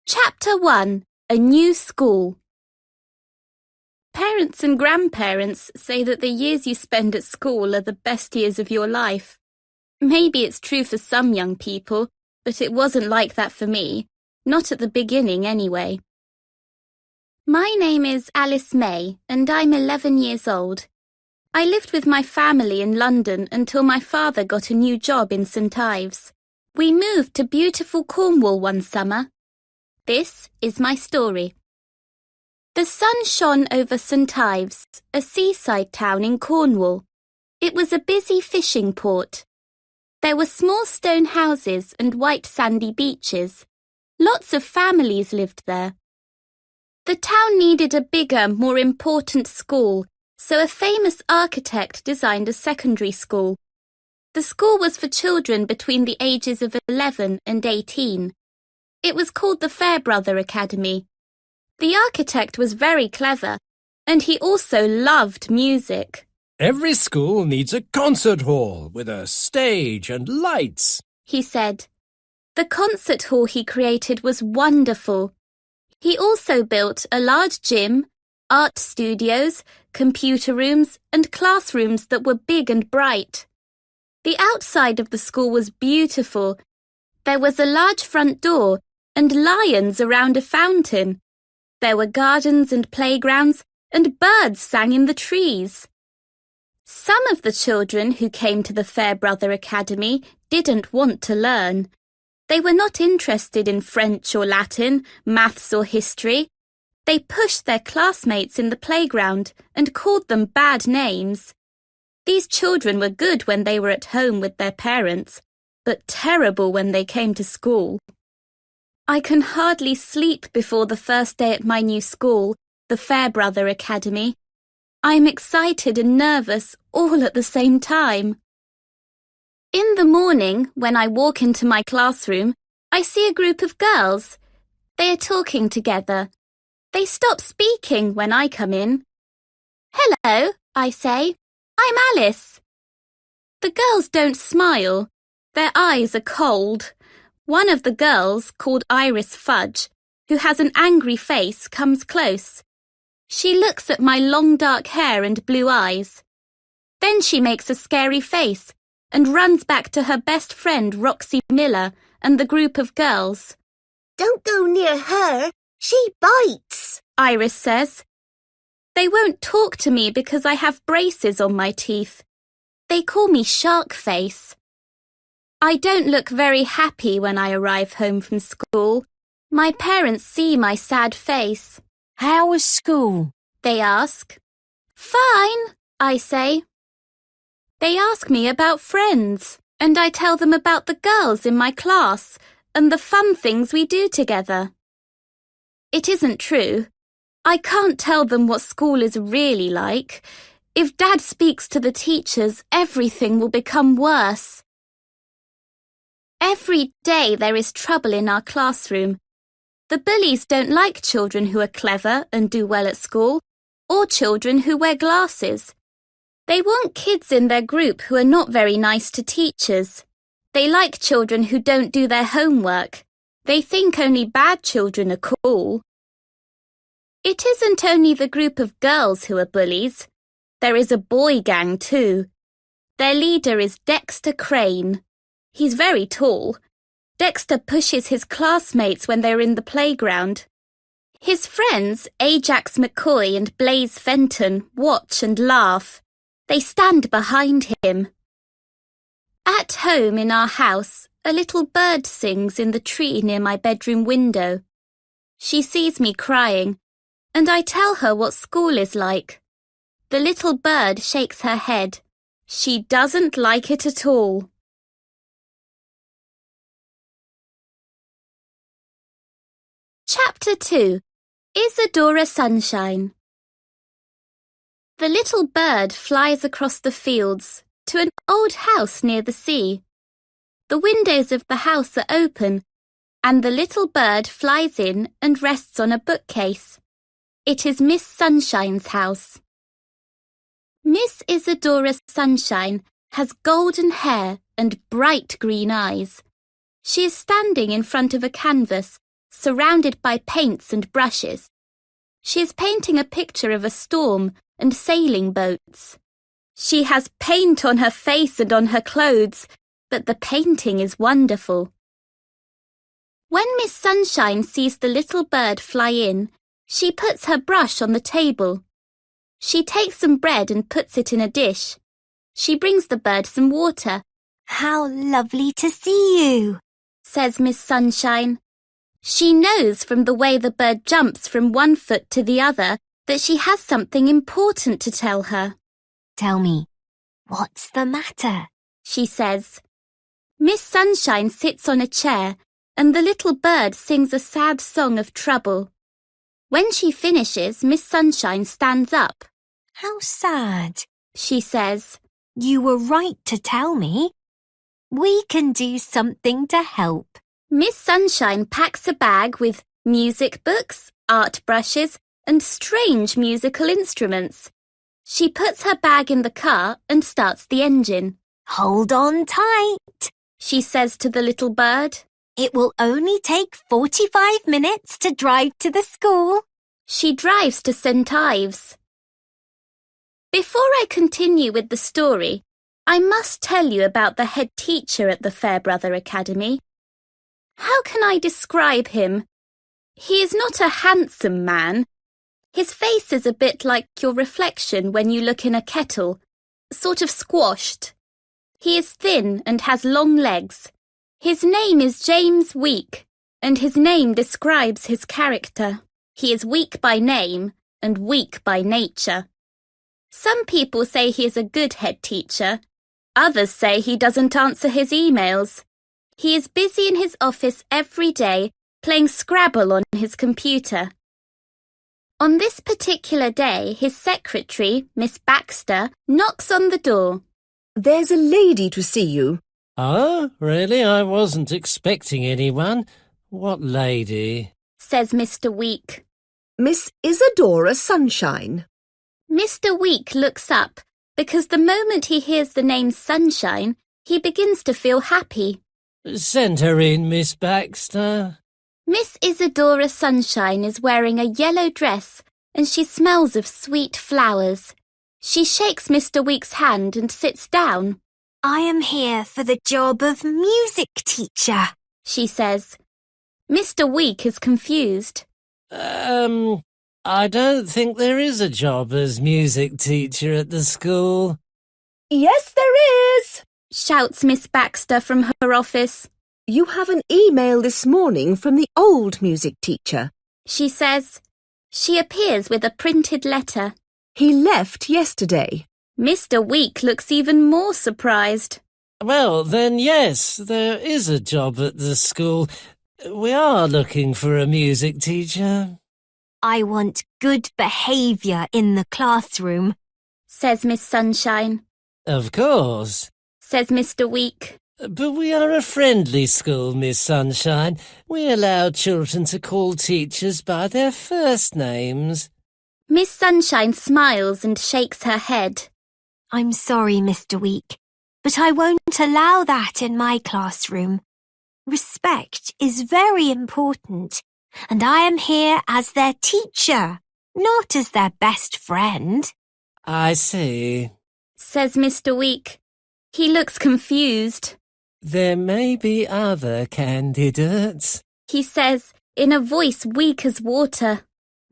Chapter 1. A New School. Parents and grandparents say that the years you spend at school are the best years of your life. Maybe it's true for some young people, but it wasn't like that for me. Not at the beginning, anyway. My name is Alice May, and I'm 11 years old. I lived with my family in London until my father got a new job in St Ives. We moved to beautiful Cornwall one summer. This is my story. The sun shone over St Ives, a seaside town in Cornwall. It was a busy fishing port. There were small stone houses and white sandy beaches. Lots of families lived there. The town needed a bigger, more important school, so a famous architect designed a secondary school. The school was for children between the ages of 11 and 18. It was called the Fairbrother Academy. The architect was very clever, and he also loved music. Every school needs a concert hall with a stage and lights, he said. The concert hall he created was wonderful. He also built a large gym, art studios, computer rooms, and classrooms that were big and bright. The outside of the school was beautiful. There was a large front door and lions around a fountain. There were gardens and playgrounds, and birds sang in the trees. Some of the children who came to the Fairbrother Academy didn't want to learn. They were not interested in French or Latin, maths or history. They pushed their classmates in the playground and called them bad names. These children were good when they were at home with their parents, but terrible when they came to school. I can hardly sleep before the first day at my new school, the Fairbrother Academy. I am excited and nervous all at the same time. In the morning, when I walk into my classroom, I see a group of girls. They are talking together. They stop speaking when I come in. "Hello," I say. "I'm Alice." The girls don't smile. Their eyes are cold. One of the girls, called Iris Fudge, who has an angry face, comes close. She looks at my long dark hair and blue eyes. Then she makes a scary face and runs back to her best friend Roxy Miller and the group of girls. "Don't go near her. She bites," Iris says. They won't talk to me because I have braces on my teeth. They call me Shark Face. I don't look very happy when I arrive home from school. My parents see my sad face. "How was school?" they ask. "Fine," I say. They ask me about friends, and I tell them about the girls in my class and the fun things we do together. It isn't true. I can't tell them what school is really like. If Dad speaks to the teachers, everything will become worse. Every day there is trouble in our classroom. The bullies don't like children who are clever and do well at school, or children who wear glasses. They want kids in their group who are not very nice to teachers. They like children who don't do their homework. They think only bad children are cool. It isn't only the group of girls who are bullies. There is a boy gang too. Their leader is Dexter Crane. He's very tall. Dexter pushes his classmates when they're in the playground. His friends, Ajax McCoy and Blaze Fenton, watch and laugh. They stand behind him. At home in our house, a little bird sings in the tree near my bedroom window. She sees me crying, and I tell her what school is like. The little bird shakes her head. She doesn't like it at all. Chapter 2. Isadora Sunshine. The little bird flies across the fields to an old house near the sea. The windows of the house are open, and the little bird flies in and rests on a bookcase. It is Miss Sunshine's house. Miss Isadora Sunshine has golden hair and bright green eyes. She is standing in front of a canvas, surrounded by paints and brushes. She is painting a picture of a storm and sailing boats. She has paint on her face and on her clothes, but the painting is wonderful. When Miss Sunshine sees the little bird fly in, she puts her brush on the table. She takes some bread and puts it in a dish. She brings the bird some water. How lovely to see you, says Miss Sunshine. She knows from the way the bird jumps from one foot to the other that she has something important to tell her. Tell me, what's the matter? She says. Miss Sunshine sits on a chair and the little bird sings a sad song of trouble. When she finishes, Miss Sunshine stands up. How sad, she says. You were right to tell me. We can do something to help. Miss Sunshine packs a bag with music books, art brushes, and strange musical instruments. She puts her bag in the car and starts the engine. Hold on tight, she says to the little bird. It will only take 45 minutes to drive to the school. She drives to St. Ives. Before I continue with the story, I must tell you about the head teacher at the Fairbrother Academy. How can I describe him? He is not a handsome man. His face is a bit like your reflection when you look in a kettle, sort of squashed. He is thin and has long legs. His name is James Week, and his name describes his character. He is weak by name and weak by nature. Some people say he is a good head teacher. Others say he doesn't answer his emails. He is busy in his office every day, playing Scrabble on his computer. On this particular day, his secretary, Miss Baxter, knocks on the door. There's a lady to see you. Oh, really? I wasn't expecting anyone. What lady? Says Mr. Week. Miss Isadora Sunshine. Mr. Week looks up because the moment he hears the name Sunshine, he begins to feel happy. Send her in, Miss Baxter. Miss Isadora Sunshine is wearing a yellow dress and she smells of sweet flowers. She shakes Mr. Week's hand and sits down. I am here for the job of music teacher, she says. Mr. Week is confused. I don't think there is a job as music teacher at the school. Yes, there is, shouts Miss Baxter from her office. You have an email this morning from the old music teacher, she says. She appears with a printed letter. He left yesterday. Mr. Week looks even more surprised. Well, then yes, there is a job at the school. We are looking for a music teacher. I want good behaviour in the classroom, says Miss Sunshine. Of course, says Mr. Week. But we are a friendly school, Miss Sunshine. We allow children to call teachers by their first names. Miss Sunshine smiles and shakes her head. I'm sorry, Mr. Week, but I won't allow that in my classroom. Respect is very important, and I am here as their teacher, not as their best friend. I see, says Mr. Week. He looks confused. There may be other candidates, he says in a voice weak as water.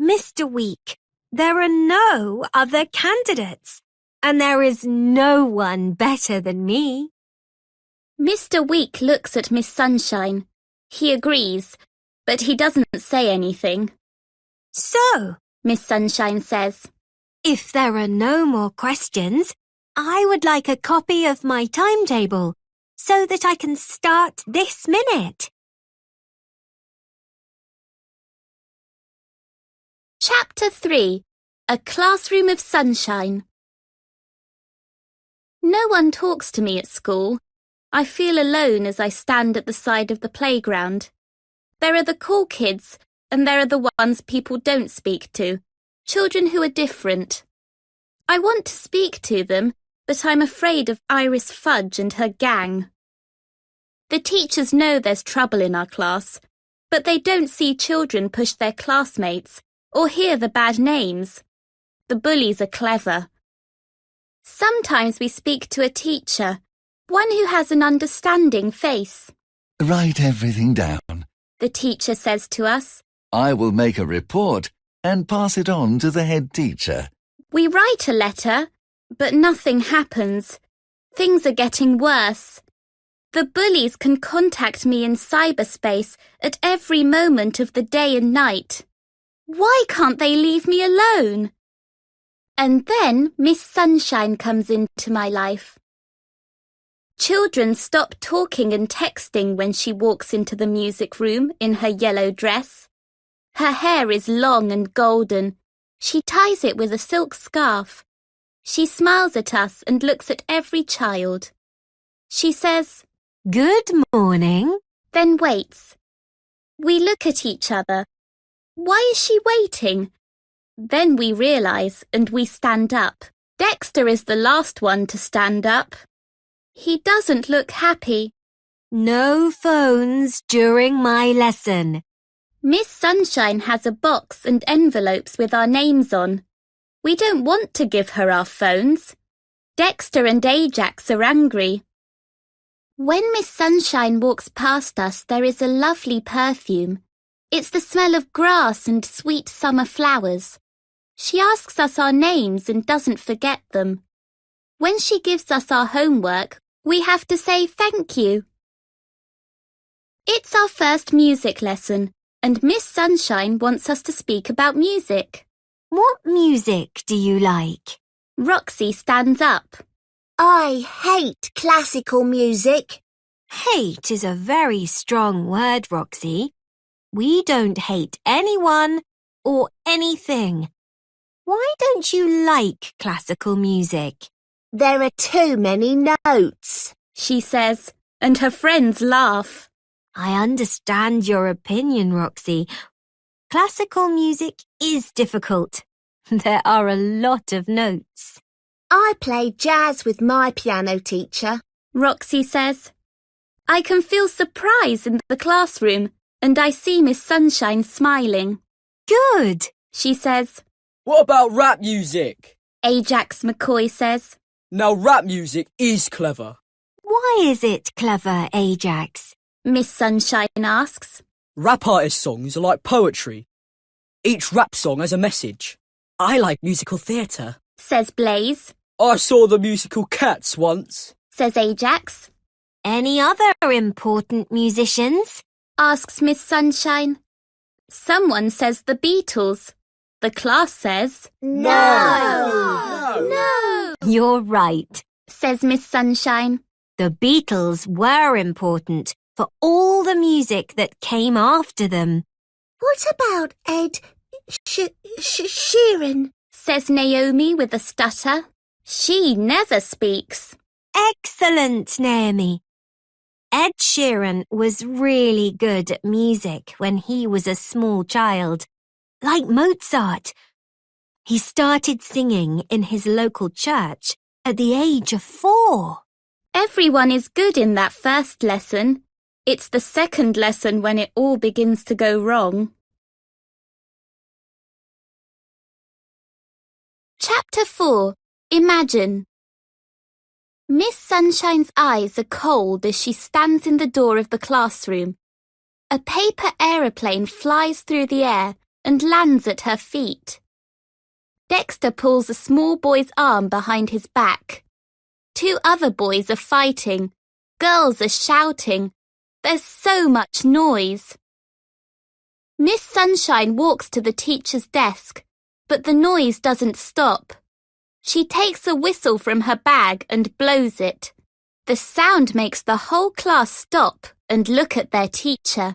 Mr. Week, there are no other candidates, and there is no one better than me. Mr. Week looks at Miss Sunshine. He agrees, but he doesn't say anything. So, Miss Sunshine says, if there are no more questions, I would like a copy of my timetable so that I can start this minute. Chapter 3. A Classroom of Sunshine. No one talks to me at school. I feel alone as I stand at the side of the playground. There are the cool kids, and there are the ones people don't speak to, children who are different. I want to speak to them, but I'm afraid of Iris Fudge and her gang. The teachers know there's trouble in our class, but they don't see children push their classmates or hear the bad names. The bullies are clever. Sometimes we speak to a teacher, one who has an understanding face. Write everything down. The teacher says to us. I will make a report and pass it on to the head teacher. We write a letter, but nothing happens. Things are getting worse. The bullies can contact me in cyberspace at every moment of the day and night. Why can't they leave me alone? And then Miss Sunshine comes into my life. Children stop talking and texting when she walks into the music room in her yellow dress. Her hair is long and golden. She ties it with a silk scarf. She smiles at us and looks at every child. She says, Good morning. then waits. We look at each other. Why is she waiting? Then we realise and we stand up. Dexter is the last one to stand up. He doesn't look happy. No phones during my lesson. Miss Sunshine has a box and envelopes with our names on. We don't want to give her our phones. Dexter and Ajax are angry. When Miss Sunshine walks past us, there is a lovely perfume. It's the smell of grass and sweet summer flowers. She asks us our names and doesn't forget them. When she gives us our homework, we have to say thank you. It's our first music lesson, and Miss Sunshine wants us to speak about music. What music do you like? Roxy stands up. I hate classical music. Hate is a very strong word, Roxy. We don't hate anyone or anything. Why don't you like classical music? There are too many notes. She says, and her friends laugh. I understand your opinion, Roxy. Classical music is difficult. There are a lot of notes. I play jazz with my piano teacher. Roxy says. I can feel surprise in the classroom, and I see Miss Sunshine smiling. Good. She says. What about rap music? Ajax McCoy says. Now rap music is clever. Why is it clever, Ajax? Miss Sunshine asks. Rap artist songs are like poetry. Each rap song has a message. I like musical theatre. Says Blaze. I saw the musical Cats once. Says Ajax. Any other important musicians? Asks Miss Sunshine. Someone says the Beatles. The class says. No! You're right. Says Miss Sunshine. The Beatles were important for all the music that came after them. What about Ed Sheeran? Says Naomi with a stutter. She never speaks. Excellent, Naomi. Ed Sheeran was really good at music when he was a small child, like Mozart. He started singing in his local church at the age of 4. Everyone is good in that first lesson. It's the second lesson when it all begins to go wrong. Chapter 4. Imagine. Miss Sunshine's eyes are cold as she stands in the door of the classroom. A paper aeroplane flies through the air and lands at her feet. Dexter pulls a small boy's arm behind his back. 2 other boys are fighting. Girls are shouting. There's so much noise. Miss Sunshine walks to the teacher's desk, but the noise doesn't stop. She takes a whistle from her bag and blows it. The sound makes the whole class stop and look at their teacher.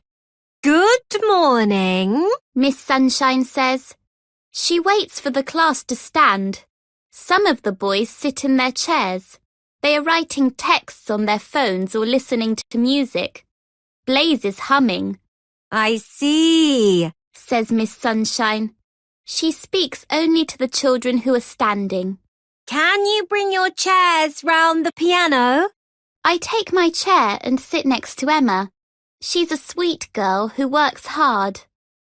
Good morning, Miss Sunshine says. She waits for the class to stand. Some of the boys sit in their chairs. They are writing texts on their phones or listening to music. Blaze is humming. I see, says Miss Sunshine. She speaks only to the children who are standing. Can you bring your chairs round the piano? I take my chair and sit next to Emma. She's a sweet girl who works hard.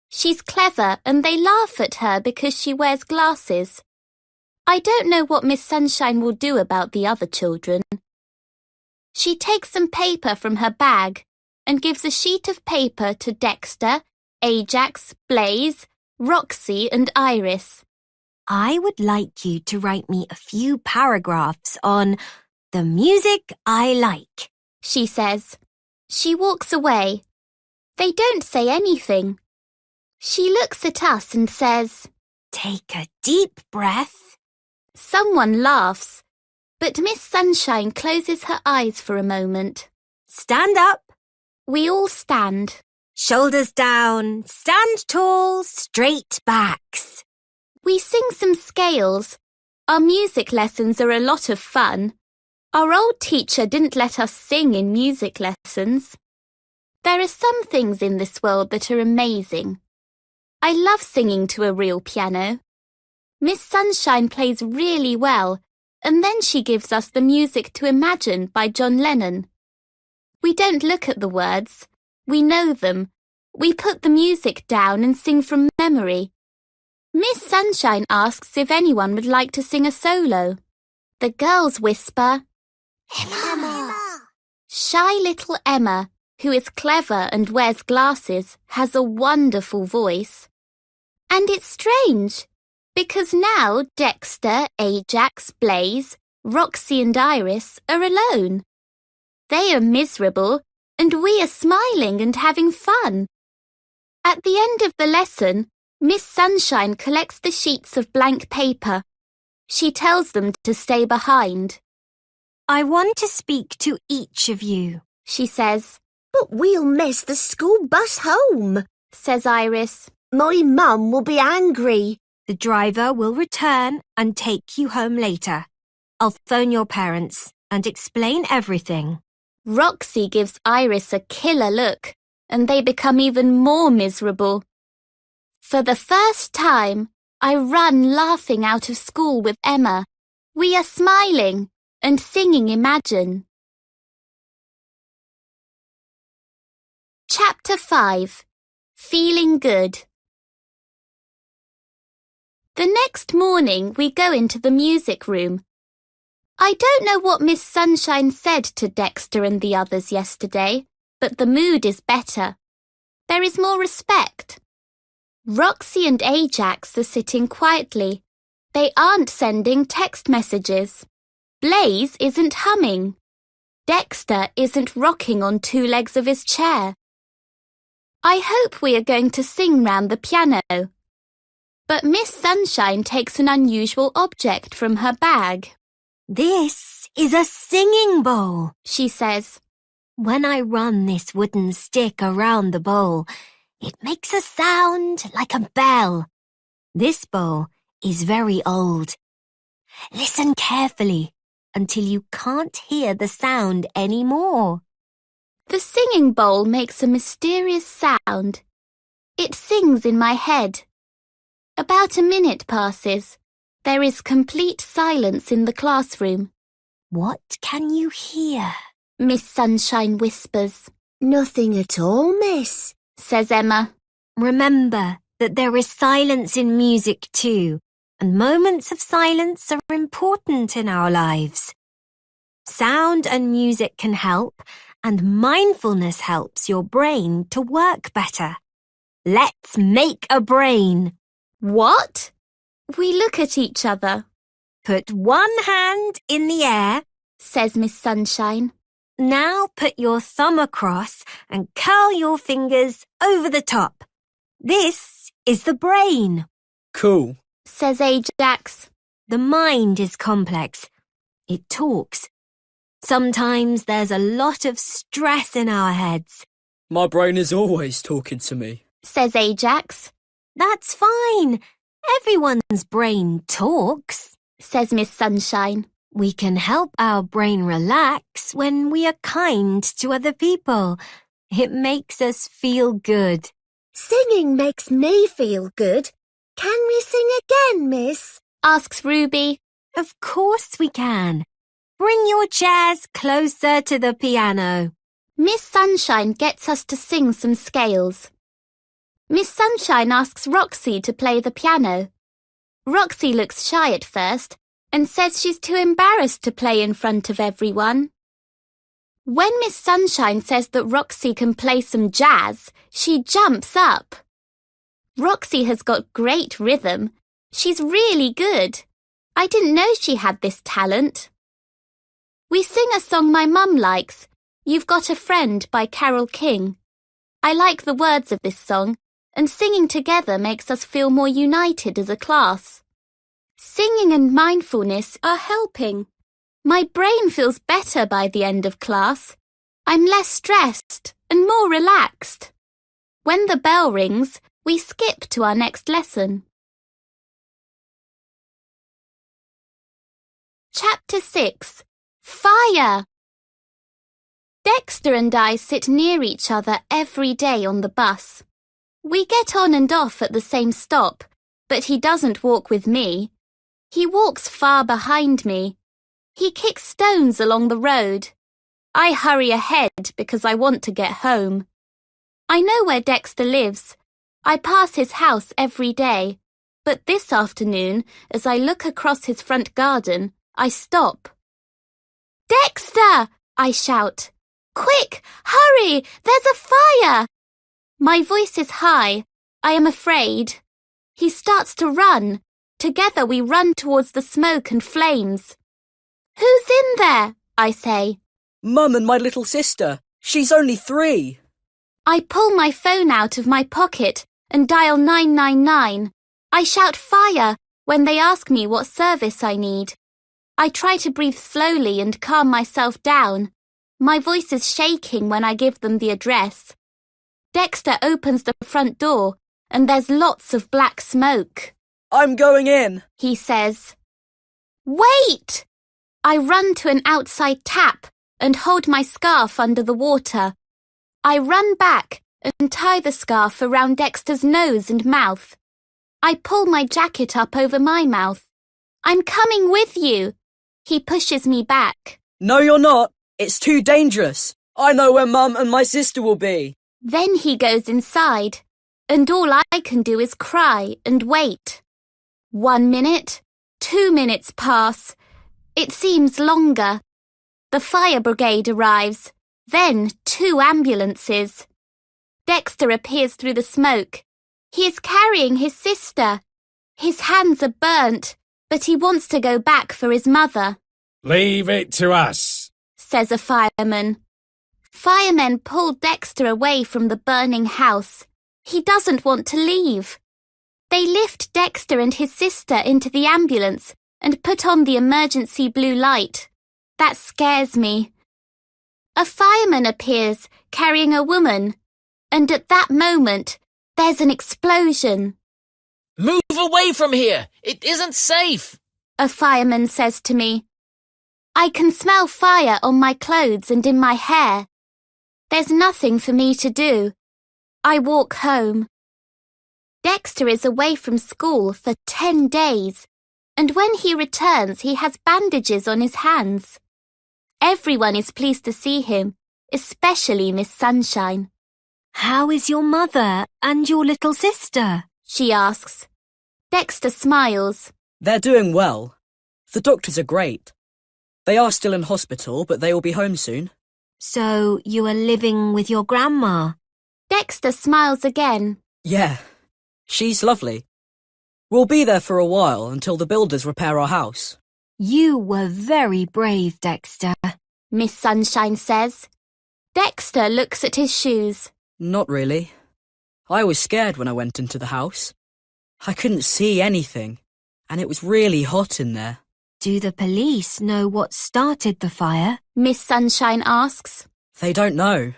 She's clever and they laugh at her because she wears glasses. I don't know what Miss Sunshine will do about the other children. She takes some paper from her bag and gives a sheet of paper to Dexter, Ajax, Blaze, Roxy and Iris. I would like you to write me a few paragraphs on the music I like, she says. She walks away. They don't say anything. She looks at us and says, Take a deep breath. Someone laughs, but Miss Sunshine closes her eyes for a moment. Stand up. We all stand. Shoulders down. Stand tall. Straight backs. We sing some scales. Our music lessons are a lot of fun. Our old teacher didn't let us sing in music lessons. There are some things in this world that are amazing. I love singing to a real piano. Miss Sunshine plays really well, and then she gives us the music to Imagine by John Lennon. We don't look at the words. We know them. We put the music down and sing from memory. Miss Sunshine asks if anyone would like to sing a solo. The girls whisper, Emma. Shy little Emma, who is clever and wears glasses, has a wonderful voice. And it's strange, because now Dexter, Ajax, Blaze, Roxy and Iris are alone. They are miserable, and we are smiling and having fun. At the end of the lesson, Miss Sunshine collects the sheets of blank paper. She tells them to stay behind. I want to speak to each of you, she says. But we'll miss the school bus home, says Iris. My mum will be angry. The driver will return and take you home later. I'll phone your parents and explain everything. Roxy gives Iris a killer look, and they become even more miserable. For the first time, I run laughing out of school with Emma. We are smiling and singing Imagine. Chapter 5. Feeling Good. The next morning we go into the music room. I don't know what Miss Sunshine said to Dexter and the others yesterday, but the mood is better. There is more respect. Roxy and Ajax are sitting quietly. They aren't sending text messages. Blaze isn't humming. Dexter isn't rocking on two legs of his chair. I hope we are going to sing round the piano. But Miss Sunshine takes an unusual object from her bag. This is a singing bowl, she says. When I run this wooden stick around the bowl, it makes a sound like a bell. This bowl is very old. Listen carefully until you can't hear the sound anymore. The singing bowl makes a mysterious sound. It sings in my head. About a minute passes. There is complete silence in the classroom. What can you hear? Miss Sunshine whispers. Nothing at all, miss, says Emma. Remember that there is silence in music too, and moments of silence are important in our lives. Sound and music can help, and mindfulness helps your brain to work better. Let's make a brain. What? We look at each other. Put one hand in the air, says Miss Sunshine. Now put your thumb across and curl your fingers over the top. This is the brain. Cool, says Ajax. The mind is complex. It talks. Sometimes there's a lot of stress in our heads. My brain is always talking to me, says Ajax. That's fine. Everyone's brain talks, says Miss Sunshine. We can help our brain relax when we are kind to other people. It makes us feel good. Singing makes me feel good. Can we sing again, miss? Asks Ruby. Of course we can. Bring your chairs closer to the piano. Miss Sunshine gets us to sing some scales. Miss Sunshine asks Roxy to play the piano. Roxy looks shy at first and says she's too embarrassed to play in front of everyone. When Miss Sunshine says that Roxy can play some jazz, she jumps up. Roxy has got great rhythm. She's really good. I didn't know she had this talent. We sing a song my mum likes, You've Got a Friend by Carole King. I like the words of this song, and singing together makes us feel more united as a class. Singing and mindfulness are helping. My brain feels better by the end of class. I'm less stressed and more relaxed. When the bell rings, we skip to our next lesson. Chapter 6. Fire! Dexter and I sit near each other every day on the bus. We get on and off at the same stop, but he doesn't walk with me. He walks far behind me. He kicks stones along the road. I hurry ahead because I want to get home. I know where Dexter lives. I pass his house every day, but this afternoon, as I look across his front garden, I stop. Dexter! I shout. Quick! Hurry! There's a fire! My voice is high. I am afraid. He starts to run. Together we run towards the smoke and flames. Who's in there? I say. Mum and my little sister. She's only 3. I pull my phone out of my pocket and dial 999. I shout fire when they ask me what service I need. I try to breathe slowly and calm myself down. My voice is shaking when I give them the address. Dexter opens the front door and there's lots of black smoke. I'm going in, he says. Wait! I run to an outside tap and hold my scarf under the water. I run back and tie the scarf around Dexter's nose and mouth. I pull my jacket up over my mouth. I'm coming with you. He pushes me back. No, you're not. It's too dangerous. I know where Mum and my sister will be. Then he goes inside, and all I can do is cry and wait. 1 minute, 2 minutes pass. It seems longer. The fire brigade arrives, then 2 ambulances. Dexter appears through the smoke. He is carrying his sister. His hands are burnt, but he wants to go back for his mother. Leave it to us, says a fireman. Firemen pull Dexter away from the burning house. He doesn't want to leave. They lift Dexter and his sister into the ambulance and put on the emergency blue light. That scares me. A fireman appears carrying a woman, and at that moment, there's an explosion. Move away from here! It isn't safe! A fireman says to me. I can smell fire on my clothes and in my hair. There's nothing for me to do. I walk home. Dexter is away from school for 10 days, and when he returns, he has bandages on his hands. Everyone is pleased to see him, especially Miss Sunshine. How is your mother and your little sister? She asks. Dexter smiles. They're doing well. The doctors are great. They are still in hospital, but they will be home soon. So you are living with your grandma? Dexter smiles again. Yeah, she's lovely. We'll be there for a while until the builders repair our house. You were very brave, Dexter. Miss Sunshine says. Dexter looks at his shoes. Not really. I was scared when I went into the house. I couldn't see anything, and it was really hot in there. Do the police know what started the fire? Miss Sunshine asks. They don't know.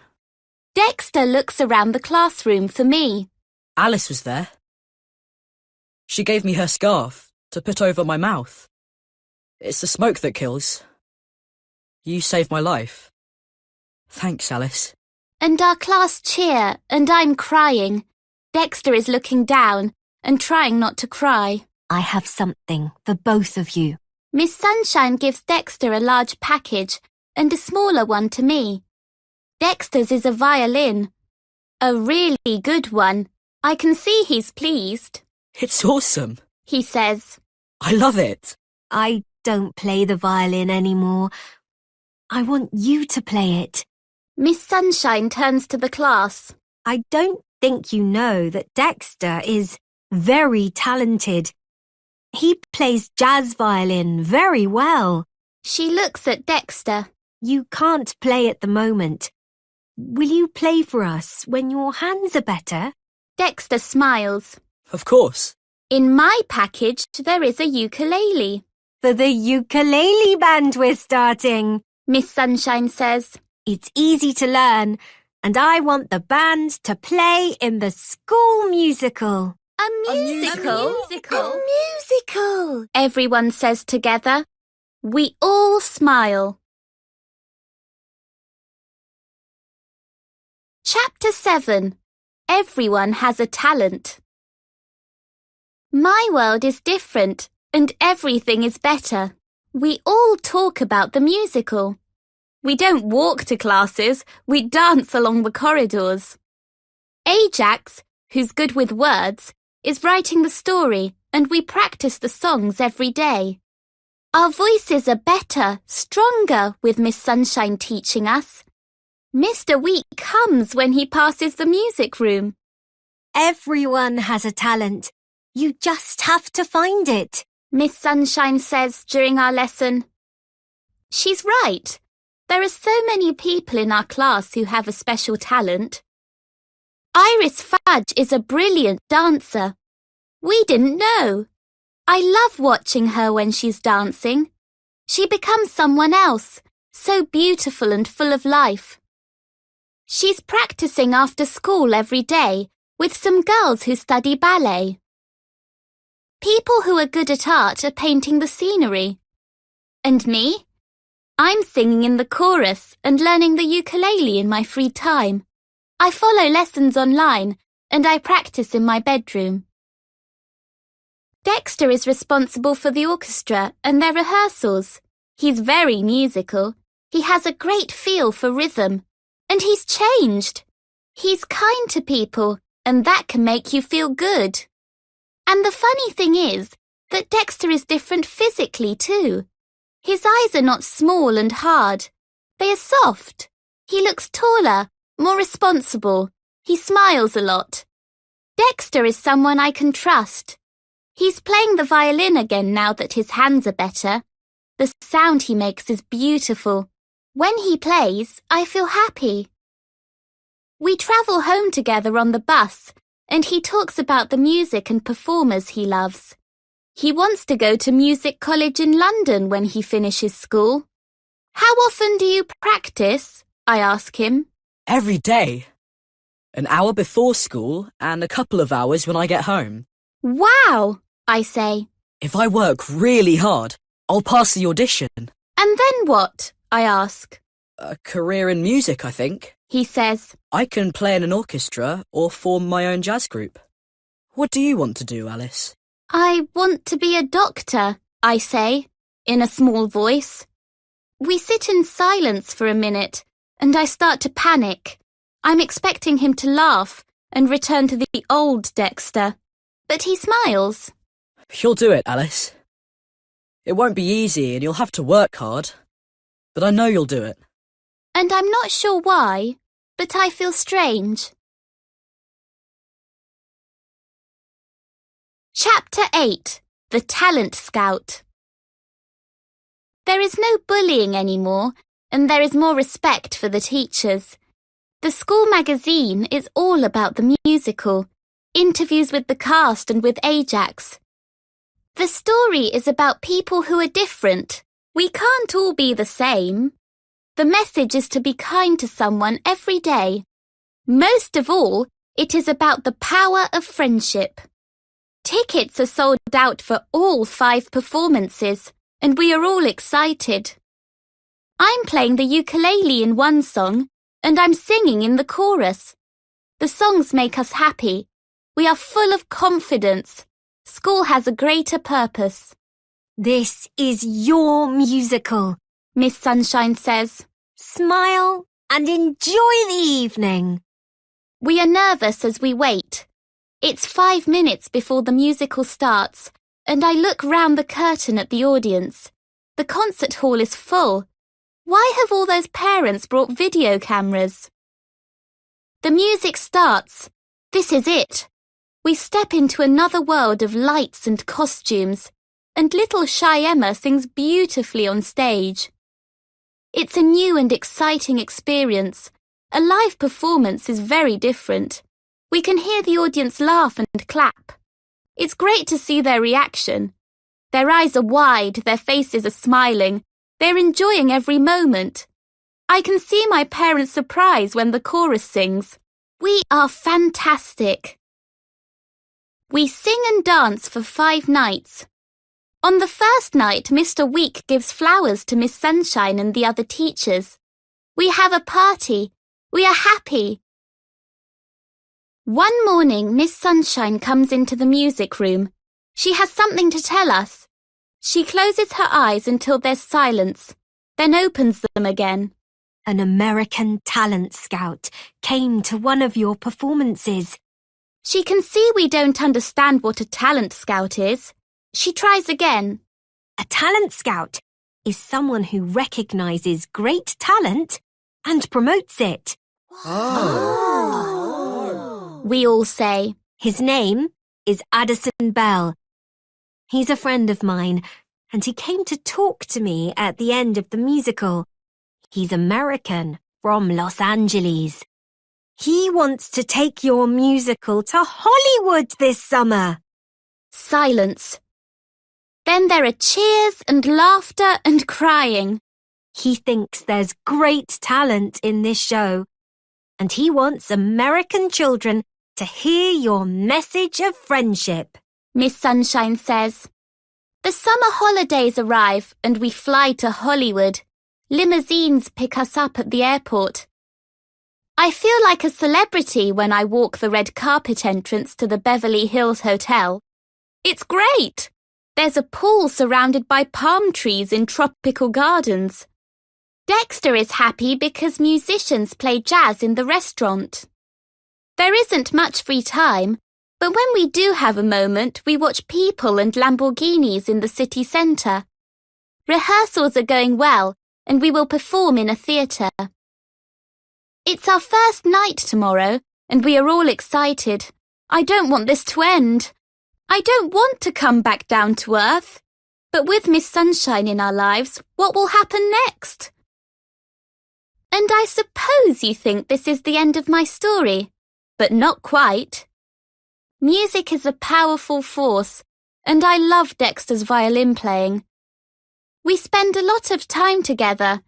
Dexter looks around the classroom for me. Alice was there. She gave me her scarf to put over my mouth. It's the smoke that kills. You saved my life. Thanks, Alice. And our class cheer, and I'm crying. Dexter is looking down and trying not to cry. I have something for both of you. Miss Sunshine gives Dexter a large package and a smaller one to me. Dexter's is a violin. A really good one. I can see he's pleased, It's awesome. he says. I love it. I don't play the violin anymore. I want you to play it. Miss Sunshine turns to the class. I don't think you know that Dexter is very talented. He plays jazz violin very well. She looks at Dexter. You can't play at the moment. Will you play for us when your hands are better? Dexter smiles. Of course. In my package, there is a ukulele, For the ukulele band we're starting. Miss Sunshine says. It's easy to learn, and I want the band to play in the school musical. A musical? A musical! Everyone says together. We all smile. Chapter 7. Everyone has a talent. My world is different and everything is better. We all talk about the musical. We don't walk to classes, we dance along the corridors. Ajax, who's good with words, is writing the story and we practice the songs every day. Our voices are better, stronger with Miss Sunshine teaching us. Mr. Week hums when he passes the music room. Everyone has a talent. You just have to find it. Miss Sunshine says during our lesson. She's right. There are so many people in our class who have a special talent. Iris Fudge is a brilliant dancer. We didn't know. I love watching her when she's dancing. She becomes someone else, so beautiful and full of life. She's practicing after school every day with some girls who study ballet. People who are good at art are painting the scenery. And me? I'm singing in the chorus and learning the ukulele in my free time. I follow lessons online and I practice in my bedroom. Dexter is responsible for the orchestra and their rehearsals. He's very musical. He has a great feel for rhythm. And he's changed. He's kind to people and that can make you feel good. And the funny thing is that Dexter is different physically too. His eyes are not small and hard. They are soft. He looks taller, more responsible. He smiles a lot. Dexter is someone I can trust. He's playing the violin again now that his hands are better. The sound he makes is beautiful. When he plays, I feel happy. We travel home together on the bus, and he talks about the music and performers he loves. He wants to go to music college in London when he finishes school. How often do you practice? I ask him. Every day. An hour before school and a couple of hours when I get home. Wow, I say. If I work really hard, I'll pass the audition. And then what? I ask. A career in music, I think. He says. I can play in an orchestra or form my own jazz group. What do you want to do, Alice? I want to be a doctor, I say, in a small voice. We sit in silence for a minute, and I start to panic. I'm expecting him to laugh and return to the old Dexter. But he smiles. You'll do it, Alice. It won't be easy and you'll have to work hard. But I know you'll do it. And I'm not sure why, but I feel strange. Chapter 8. The Talent Scout. There is no bullying anymore, and there is more respect for the teachers. The school magazine is all about the musical, interviews with the cast and with Ajax. The story is about people who are different. We can't all be the same. The message is to be kind to someone every day. Most of all, it is about the power of friendship. Tickets are sold out for all 5 performances, and we are all excited. I'm playing the ukulele in one song, and I'm singing in the chorus. The songs make us happy. We are full of confidence. School has a greater purpose. This is your musical. Miss Sunshine says. Smile and enjoy the evening. We are nervous as we wait. It's 5 minutes before the musical starts, and I look round the curtain at the audience. The concert hall is full. Why have all those parents brought video cameras? The music starts. This is it. We step into another world of lights and costumes, and little shy Emma sings beautifully on stage. It's a new and exciting experience. A live performance is very different. We can hear the audience laugh and clap. It's great to see their reaction. Their eyes are wide, their faces are smiling. They're enjoying every moment. I can see my parents' surprise when the chorus sings. We are fantastic. We sing and dance for 5 nights. On the first night, Mr. Week gives flowers to Miss Sunshine and the other teachers. We have a party. We are happy. One morning, Miss Sunshine comes into the music room. She has something to tell us. She closes her eyes until there's silence, then opens them again. An American talent scout came to one of your performances. She can see we don't understand what a talent scout is. She tries again. A talent scout is someone who recognizes great talent and promotes it. We all say. His name is Addison Bell. He's a friend of mine, and he came to talk to me at the end of the musical. He's American from Los Angeles. He wants to take your musical to Hollywood this summer. Silence. Then there are cheers and laughter and crying. He thinks there's great talent in this show, and he wants American children to hear your message of friendship. Miss Sunshine says. The summer holidays arrive and we fly to Hollywood. Limousines pick us up at the airport. I feel like a celebrity when I walk the red carpet entrance to the Beverly Hills Hotel. It's great! There's a pool surrounded by palm trees in tropical gardens. Dexter is happy because musicians play jazz in the restaurant. There isn't much free time, but when we do have a moment, we watch people and Lamborghinis in the city centre. Rehearsals are going well, and we will perform in a theatre. It's our first night tomorrow, and we are all excited. I don't want this to end. I don't want to come back down to earth. But with Miss Sunshine in our lives, what will happen next? And I suppose you think this is the end of my story, but not quite. Music is a powerful force, and I love Dexter's violin playing. We spend a lot of time together.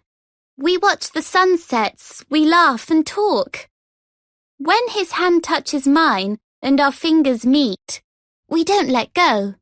We watch the sunsets, we laugh and talk. When his hand touches mine and our fingers meet, we don't let go.